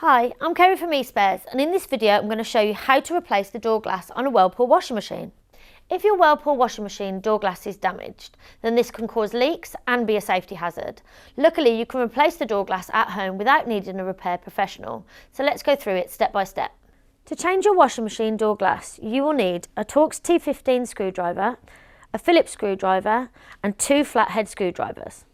Hi, I'm Kerry from eSpares, and in this video I'm going to show you how to replace the door glass on a Whirlpool washing machine. If your Whirlpool washing machine door glass is damaged, then this can cause leaks and be a safety hazard. Luckily, you can replace the door glass at home without needing a repair professional, so let's go through it step by step. To change your washing machine door glass, you will need a Torx T15 screwdriver, a Phillips screwdriver and 2 flathead screwdrivers.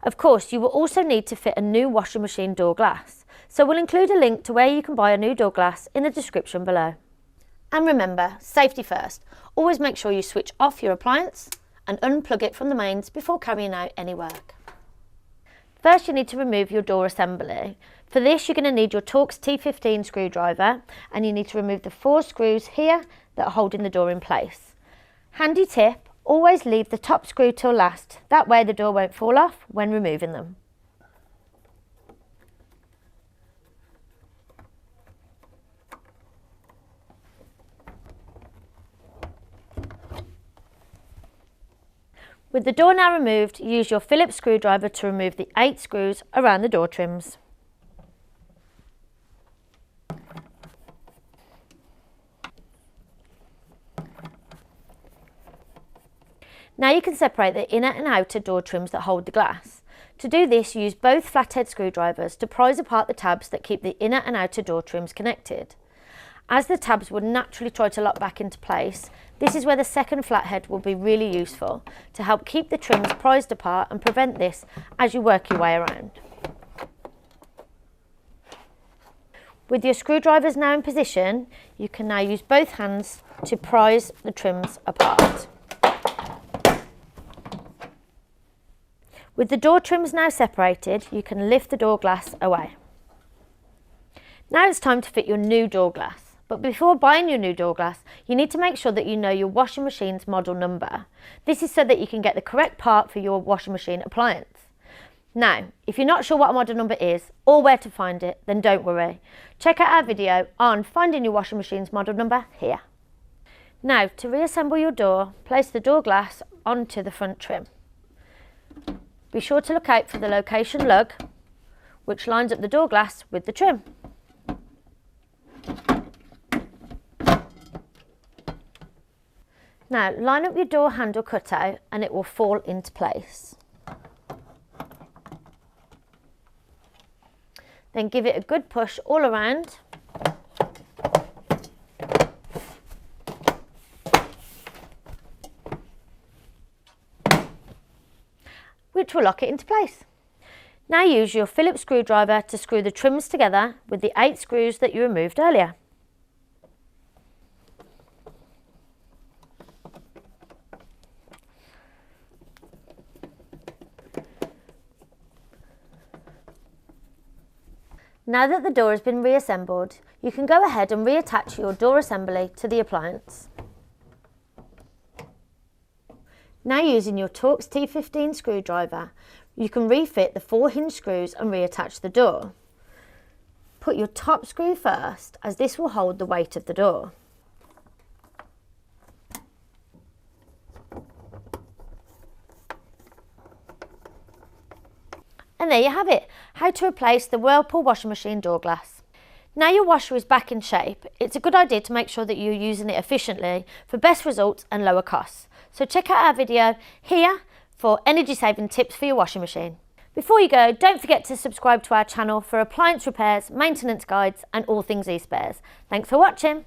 Of course, you will also need to fit a new washing machine door glass, so we'll include a link to where you can buy a new door glass in the description below. And remember, safety first. Always make sure you switch off your appliance and unplug it from the mains before carrying out any work. First, you need to remove your door assembly. For this, you're going to need your Torx T15 screwdriver, and you need to remove the 4 screws here that are holding the door in place. Handy tip, always leave the top screw till last, that way the door won't fall off when removing them. With the door now removed, use your Phillips screwdriver to remove the 8 screws around the door trims. Now you can separate the inner and outer door trims that hold the glass. To do this, use both flathead screwdrivers to prise apart the tabs that keep the inner and outer door trims connected. As the tabs would naturally try to lock back into place, this is where the second flathead will be really useful to help keep the trims prized apart and prevent this as you work your way around. With your screwdrivers now in position, you can now use both hands to prise the trims apart. With the door trims now separated, you can lift the door glass away. Now it's time to fit your new door glass. But before buying your new door glass, you need to make sure that you know your washing machine's model number. This is so that you can get the correct part for your washing machine appliance. Now, if you're not sure what a model number is or where to find it, then don't worry. Check out our video on finding your washing machine's model number here. Now, to reassemble your door, place the door glass onto the front trim. Be sure to look out for the location lug, which lines up the door glass with the trim. Now, line up your door handle cutout and it will fall into place. Then give it a good push all around. Which will lock it into place. Now use your Phillips screwdriver to screw the trims together with the 8 screws that you removed earlier. Now that the door has been reassembled, you can go ahead and reattach your door assembly to the appliance. Now using your Torx T15 screwdriver, you can refit the 4 hinge screws and reattach the door. Put your top screw first, as this will hold the weight of the door. And there you have it, how to replace the Whirlpool washing machine door glass. Now your washer is back in shape, it's a good idea to make sure that you're using it efficiently for best results and lower costs. So check out our video here for energy saving tips for your washing machine. Before you go, don't forget to subscribe to our channel for appliance repairs, maintenance guides and all things eSpares. Thanks for watching.